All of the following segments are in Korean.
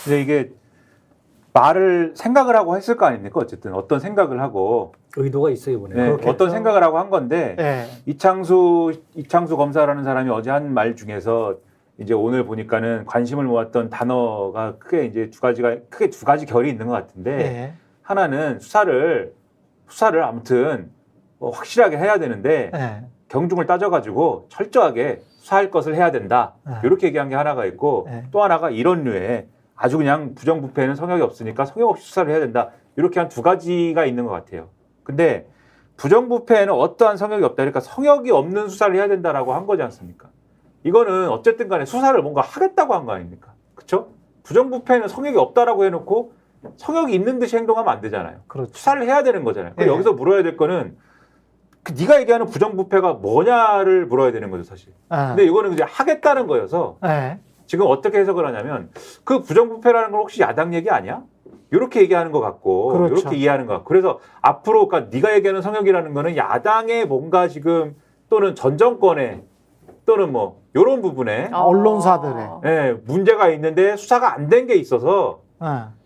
근데 이게 말을 생각을 하고 했을 거 아닙니까? 어쨌든 어떤 생각을 하고 의도가 있어요 이번에. 네, 어떤 생각을 하고 한 건데 네. 이창수 검사라는 사람이 어제 한 말 중에서 이제 오늘 보니까는 관심을 모았던 단어가 크게 이제 두 가지 결이 있는 것 같은데 네. 하나는 수사를 아무튼 확실하게 해야 되는데 네. 경중을 따져가지고 철저하게 수사할 것을 해야 된다. 네. 이렇게 얘기한 게 하나가 있고 네. 또 하나가 이런 류의 아주 그냥 부정부패는 성역이 없으니까 성역 없이 수사를 해야 된다. 이렇게 한 두 가지가 있는 것 같아요. 근데 부정부패에는 어떠한 성역이 없다. 그러니까 성역이 없는 수사를 해야 된다라고 한 거지 않습니까? 이거는 어쨌든 간에 수사를 뭔가 하겠다고 한 거 아닙니까? 그렇죠? 부정부패는 성역이 없다라고 해놓고 성역이 있는 듯이 행동하면 안 되잖아요. 그렇죠. 수사를 해야 되는 거잖아요. 네. 여기서 물어야 될 거는 네가 얘기하는 부정부패가 뭐냐를 물어야 되는 거죠, 사실. 아. 근데 이거는 이제 하겠다는 거여서 네. 지금 어떻게 해석을 하냐면 그 부정부패라는 건 혹시 야당 얘기 아니야? 이렇게 얘기하는 것 같고 그렇죠. 이렇게 이해하는 것 같고 그래서 앞으로 그러니까 네가 얘기하는 성역이라는 거는 야당의 뭔가 지금 또는 전 정권의 또는 뭐 이런 부분에 언론사들의. 예, 문제가 있는데 수사가 안 된 게 있어서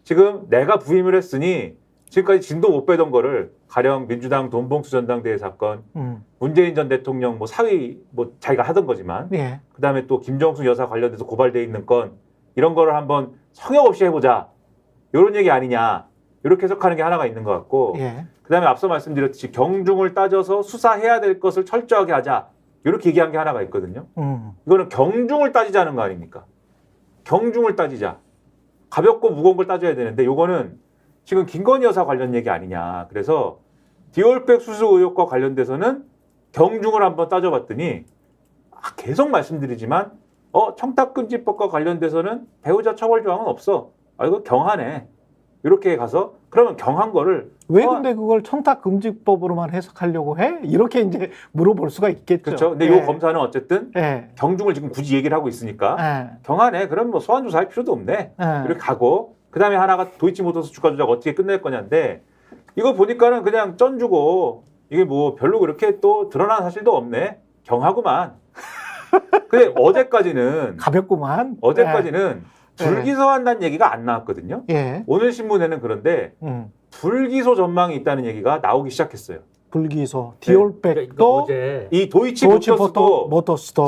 지금 내가 부임을 했으니 지금까지 진도 못 빼던 거를 가령 민주당 돈봉투 전당대회 사건, 문재인 전 대통령 뭐 사위 뭐 자기가 하던 거지만 예. 그다음에 또 김정숙 여사 관련돼서 고발돼 있는 건 이런 거를 한번 성역 없이 해보자 이런 얘기 아니냐 이렇게 해석하는 게 하나가 있는 것 같고 예. 그다음에 앞서 말씀드렸듯이 경중을 따져서 수사해야 될 것을 철저하게 하자 이렇게 얘기한 게 하나가 있거든요. 이거는 경중을 따지자는 거 아닙니까? 경중을 따지자. 가볍고 무거운 걸 따져야 되는데 요거는 지금 김건희 여사 관련 얘기 아니냐. 그래서 디올백 수수 의혹과 관련돼서는 경중을 한번 따져봤더니 계속 말씀드리지만 청탁금지법과 관련돼서는 배우자 처벌 조항은 없어. 이거 경하네. 이렇게 가서 그러면 경한 거를 왜 근데 그걸 청탁금지법으로만 해석하려고 해? 이렇게 이제 물어볼 수가 있겠죠. 그렇죠. 근데 예. 요 검사는 어쨌든 경중을 지금 굳이 얘기를 하고 있으니까 경하네. 그럼 뭐 소환 조사할 필요도 없네. 이렇게 가고 그다음에 하나가 도이치모터스 주가 조작 어떻게 끝낼 거냐인데 이거 보니까는 그냥 쩐주고 이게 뭐 별로 그렇게 또 드러난 사실도 없네. 경하구만. 근데 어제까지는 가볍구만. 어제까지는 불기소한다는 얘기가 안 나왔거든요. 예. 오늘 신문에는 그런데 불기소 전망이 있다는 얘기가 나오기 시작했어요. 불기소, 디올백도 어제 이 도이치모터스도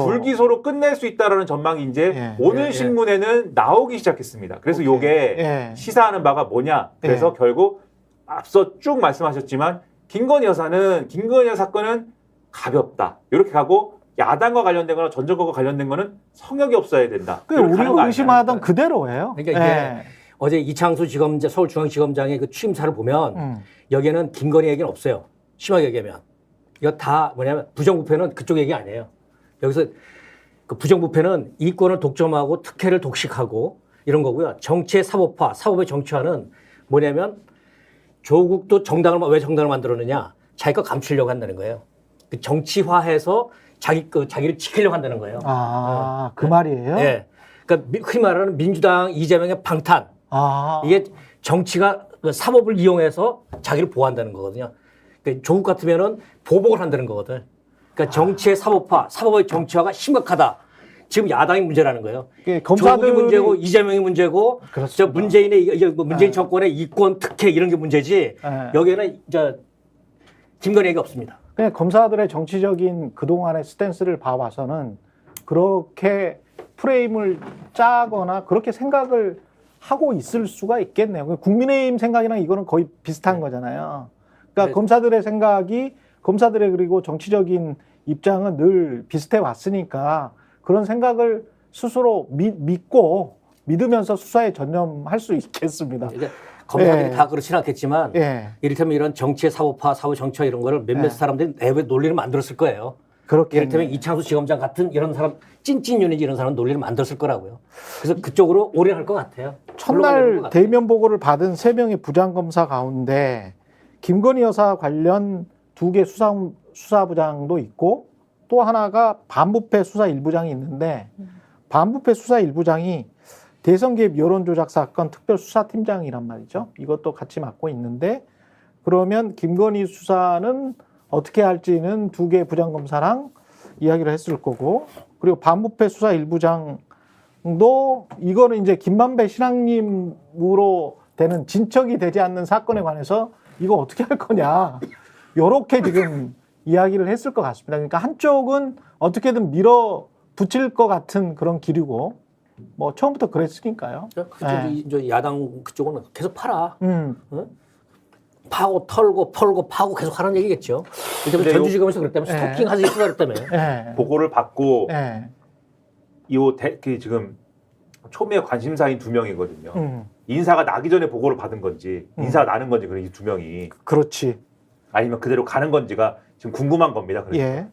불기소로 끝낼 수 있다라는 전망이 이제 오늘 신문에는 나오기 시작했습니다. 그래서 요게 시사하는 바가 뭐냐? 그래서 결국 앞서 쭉 말씀하셨지만 김건희 여사 사건은 가볍다. 이렇게 가고 야당과 관련된 거나 전 정권과 관련된 거는 성역이 없어야 된다. 우리가 의심하던 그대로예요. 그러니까 이게 어제 이창수 서울중앙지검장의 그 취임사를 보면 여기에는 김건희 얘기는 없어요. 심하게 얘기하면. 이거 다 뭐냐면 부정부패는 그쪽 얘기 아니에요. 여기서 그 부정부패는 이권을 독점하고 특혜를 독식하고 이런 거고요. 정치의 사법화, 사법의 정치화는 뭐냐면 조국도 왜 정당을 만들었느냐. 자기 거 감추려고 한다는 거예요. 그 정치화해서 자기를 지키려고 한다는 거예요. 그 말이에요? 네. 그러니까 흔히 말하는 민주당 이재명의 방탄. 이게 정치가 사법을 이용해서 자기를 보호한다는 거거든요. 그러니까 조국 같으면은 보복을 한다는 거거든. 그러니까 정치의 사법화, 사법의 정치화가 심각하다. 지금 야당이 문제라는 거예요. 조국이 문제고 이재명이 문제고, 저 문재인 정권의 이권 특혜 이런 게 문제지. 여기에는 김건희 얘기 없습니다. 그냥 검사들의 정치적인 그동안의 스탠스를 봐봐서는 그렇게 프레임을 짜거나 그렇게 생각을 하고 있을 수가 있겠네요. 국민의힘 생각이랑 이거는 거의 비슷한 거잖아요. 그러니까 검사들의 생각이 검사들의 그리고 정치적인 입장은 늘 비슷해 왔으니까 그런 생각을 스스로 믿으면서 수사에 전념할 수 있겠습니다. 검사들이 다 그렇지는 않겠지만 이를테면 이런 정치의 사법화, 사법 정치화 이런 거를 몇몇 사람들이 내부에 논리를 만들었을 거예요. 이를테면 이창수 지검장 같은 이런 사람 찐찐 유니지 이런 사람 논리를 만들었을 거라고요. 그래서 그쪽으로 올인할 것 같아요. 첫날 대면 보고를 받은 3명의 부장검사 가운데 김건희 여사 관련 2개 수사부장도 있고 또 하나가 반부패 수사 1부장이 있는데 반부패 수사 1부장이 대선 개입 여론조작 사건 특별수사팀장이란 말이죠. 이것도 같이 맡고 있는데 그러면 김건희 수사는 어떻게 할지는 2개 부장검사랑 이야기를 했을 거고 그리고 반부패 수사 1부장 이거는 이제 김만배 신앙님으로 되는 진척이 되지 않는 사건에 관해서 이거 어떻게 할 거냐. 요렇게 지금 이야기를 했을 것 같습니다. 그러니까 한쪽은 어떻게든 밀어붙일 것 같은 그런 기류고, 뭐 처음부터 그랬으니까요. 이제 야당 그쪽은 계속 팔아. 음. 어? 파고 털고 펄고 파고 계속 하는 얘기겠죠. 이때부터 근데 전주지검에서 그랬다며 스토킹 하지 수사 그랬다며. 예. 보고를 받고 예. 그 지금 초미의 관심사인 2명이거든요. 음. 인사가 나기 전에 보고를 받은 건지 인사가 나는 건지 그런 이 2명이 그렇지. 아니면 그대로 가는 건지가 지금 궁금한 겁니다. 그래서. 예.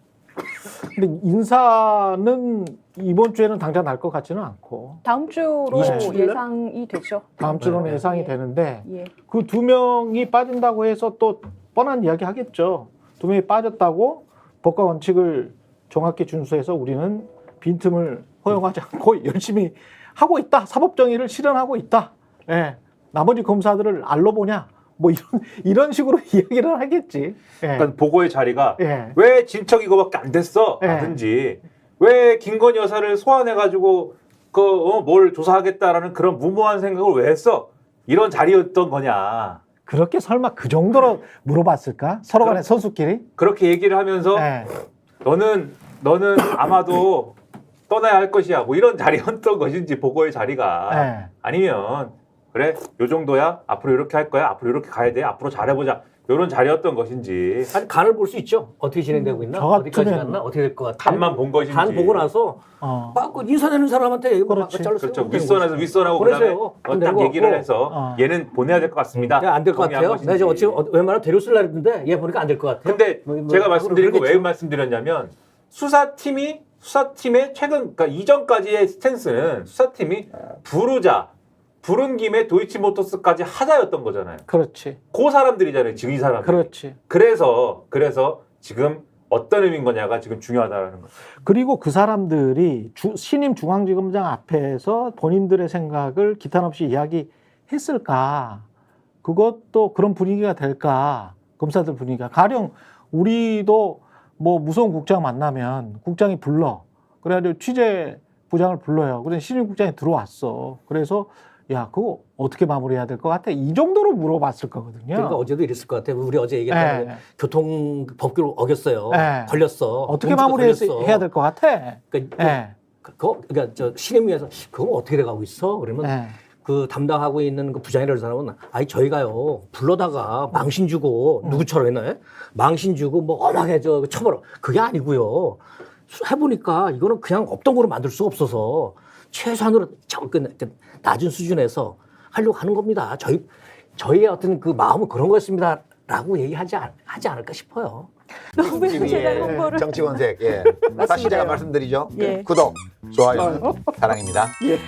근데 인사는 이번 주에는 당장 날 것 같지는 않고 다음 주로 27일 날? 예상이 되죠. 다음 주로는 네. 예상이 예. 되는데 예. 그 2명이 빠진다고 해서 또 뻔한 이야기 하겠죠. 2명이 빠졌다고 법과 원칙을 정확히 준수해서 우리는 빈틈을 허용하지 않고 열심히 하고 있다. 사법정의를 실현하고 있다. 예. 나머지 검사들을 알로 보냐. 뭐 이런 식으로 이야기를 하겠지. 예. 그러니까 보고의 자리가 예. 왜 진척 이거밖에 안 됐어? 예. 라든지 왜 김건희 여사를 소환해가지고 뭘 조사하겠다라는 그런 무모한 생각을 왜 했어? 이런 자리였던 거냐. 그렇게 설마 그 정도로 물어봤을까? 서로 간에 선수끼리? 그렇게 얘기를 하면서 예. 너는 아마도 떠나야 할 것이야. 뭐 이런 자리였던 것인지 보고의 자리가 예. 아니면 그래 요 정도야. 앞으로 이렇게 할 거야. 앞으로 이렇게 가야 돼. 앞으로 잘해보자. 이런 자리였던 것인지 아니 간을 볼 수 있죠. 어떻게 진행되고 있나? 저 어디까지 같으면- 갔나? 어떻게 될 것 같아? 간만 본 것인지. 간 보고 나서 어. 그 인사되는 사람한테 얘기 막 그렇지. 잘랐어요. 그렇죠. 윗선하고 그다음에 보내세요. 딱 내고 얘기를 갖고. 해서 어. 얘는 보내야 될 것 같습니다. 안 될 것 동의한 같아요. 것인지. 내가 지금 어찌 웬만하면 데려쓸라 했는데 얘 보니까 안 될 것 같아요. 근데 제가 말씀드린 거 왜 그러겠죠. 말씀드렸냐면 수사팀의 최근 그러니까 이전까지의 스탠스는 수사팀이 부른 김에 도이치모터스까지 하자였던 거잖아요. 그렇지. 그 사람들이잖아요. 지금 이 사람들. 그렇지. 그래서 지금 어떤 의미인 거냐가 지금 중요하다는 거죠. 그리고 그 사람들이 신임 중앙지검장 앞에서 본인들의 생각을 기탄 없이 이야기했을까? 그것도 그런 분위기가 될까? 검사들 분위기가. 가령 우리도 뭐 무서운 국장 만나면 국장이 불러. 그래가지고 취재부장을 불러요. 그래서 신임 국장이 들어왔어. 그래서 야, 그거 어떻게 마무리해야 될 것 같아? 이 정도로 물어봤을 거거든요. 그러니까 어제도 이랬을 것 같아요. 우리 어제 얘기했던 예. 교통 법규를 어겼어요. 예. 걸렸어. 어떻게 문제가 마무리해야 걸렸어. 될 것 같아? 그러니까, 예. 그러니까 저 신임위에서 그거 어떻게 돼가고 있어? 그러면 예. 그 담당하고 있는 그 부장이라는 사람은 아니 저희가요 불러다가 망신 주고 누구처럼 했나요? 망신 주고 뭐 엄하게 처벌 그게 아니고요. 해보니까 이거는 그냥 없던 거로 만들 수가 없어서 최소한으로 낮은 수준에서 하려고 하는 겁니다. 저희의 어떤 그 마음은 그런 거였습니다라고 얘기하지 않을까 싶어요. 너무 제가 TV의 홍보를 정치 원색. 예. 다시 제가 말씀드리죠. 예. 구독, 좋아요, 사랑입니다. 예.